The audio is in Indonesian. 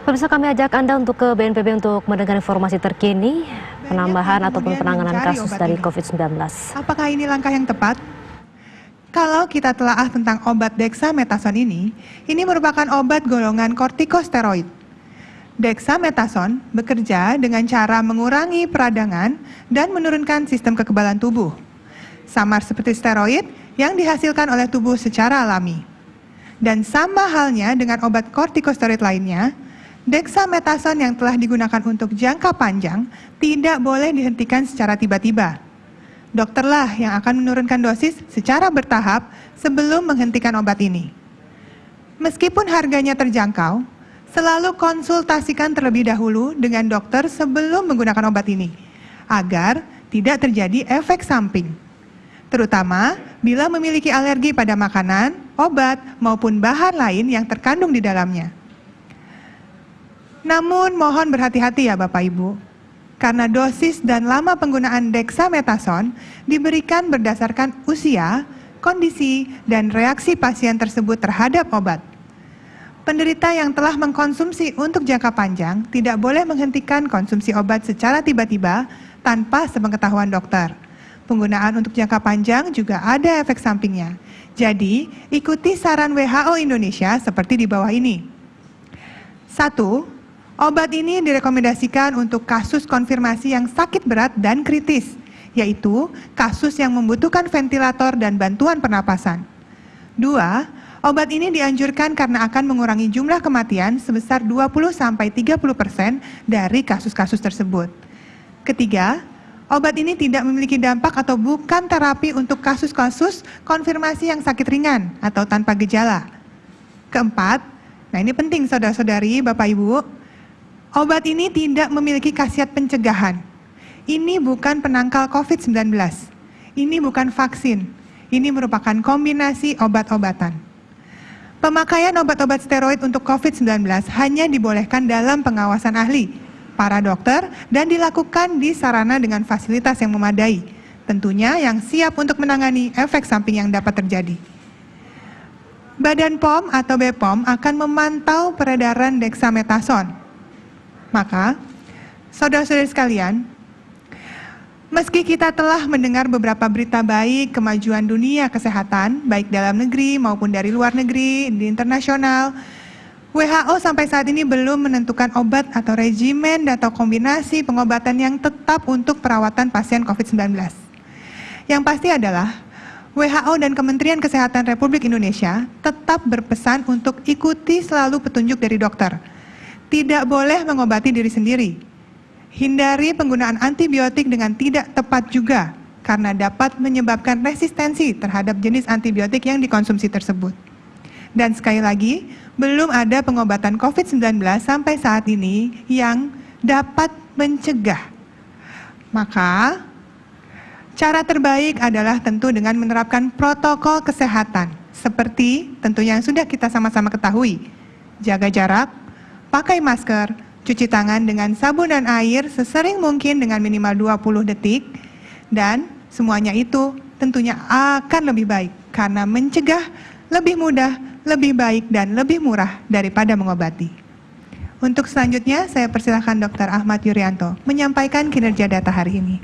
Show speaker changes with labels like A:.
A: Pemirsa, kami ajak Anda untuk ke BNPB untuk mendengar informasi terkini penambahan ataupun penanganan kasus dari COVID-19.
B: Apakah ini langkah yang tepat? Kalau kita telaah tentang obat dexamethasone ini merupakan obat golongan kortikosteroid. Dexamethasone bekerja dengan cara mengurangi peradangan dan menurunkan sistem kekebalan tubuh. Samar seperti steroid yang dihasilkan oleh tubuh secara alami. Dan sama halnya dengan obat kortikosteroid lainnya, dexamethasone yang telah digunakan untuk jangka panjang tidak boleh dihentikan secara tiba-tiba. Dokterlah yang akan menurunkan dosis secara bertahap sebelum menghentikan obat ini. Meskipun harganya terjangkau, selalu konsultasikan terlebih dahulu dengan dokter sebelum menggunakan obat ini, agar tidak terjadi efek samping. Terutama bila memiliki alergi pada makanan, obat, maupun bahan lain yang terkandung di dalamnya. Namun mohon berhati-hati ya Bapak Ibu, karena dosis dan lama penggunaan dexamethasone diberikan berdasarkan usia, kondisi, dan reaksi pasien tersebut terhadap obat. Penderita yang telah mengkonsumsi untuk jangka panjang tidak boleh menghentikan konsumsi obat secara tiba-tiba tanpa sepengetahuan dokter. Penggunaan untuk jangka panjang juga ada efek sampingnya. Jadi, ikuti saran WHO Indonesia seperti di bawah ini. 1. Obat ini direkomendasikan untuk kasus konfirmasi yang sakit berat dan kritis, yaitu kasus yang membutuhkan ventilator dan bantuan pernapasan. 2. Obat ini dianjurkan karena akan mengurangi jumlah kematian sebesar 20-30% dari kasus-kasus tersebut. 3. Obat ini tidak memiliki dampak atau bukan terapi untuk kasus-kasus konfirmasi yang sakit ringan atau tanpa gejala. 4. Nah ini penting saudara-saudari, Bapak Ibu, obat ini tidak memiliki khasiat pencegahan. Ini bukan penangkal COVID-19. Ini bukan vaksin. Ini merupakan kombinasi obat-obatan. Pemakaian obat-obat steroid untuk COVID-19 hanya dibolehkan dalam pengawasan ahli, para dokter, dan dilakukan di sarana dengan fasilitas yang memadai. Tentunya yang siap untuk menangani efek samping yang dapat terjadi. Badan POM atau BPOM akan memantau peredaran dexamethasone. Maka, saudara-saudari sekalian, meski kita telah mendengar beberapa berita baik kemajuan dunia kesehatan, baik dalam negeri maupun dari luar negeri, di internasional, WHO sampai saat ini belum menentukan obat atau regimen atau kombinasi pengobatan yang tetap untuk perawatan pasien COVID-19. Yang pasti adalah, WHO dan Kementerian Kesehatan Republik Indonesia tetap berpesan untuk ikuti selalu petunjuk dari dokter. Tidak boleh mengobati diri sendiri. Hindari penggunaan antibiotik dengan tidak tepat juga, karena dapat menyebabkan resistensi terhadap jenis antibiotik yang dikonsumsi tersebut. Dan sekali lagi, belum ada pengobatan COVID-19 sampai saat ini yang dapat mencegah. Maka, cara terbaik adalah tentu dengan menerapkan protokol kesehatan, seperti tentunya yang sudah kita sama-sama ketahui. Jaga jarak, pakai masker, cuci tangan dengan sabun dan air sesering mungkin dengan minimal 20 detik, dan semuanya itu tentunya akan lebih baik karena mencegah lebih mudah, lebih baik, dan lebih murah daripada mengobati. Untuk selanjutnya, saya persilahkan Dr. Ahmad Yuryanto menyampaikan kinerja data hari ini.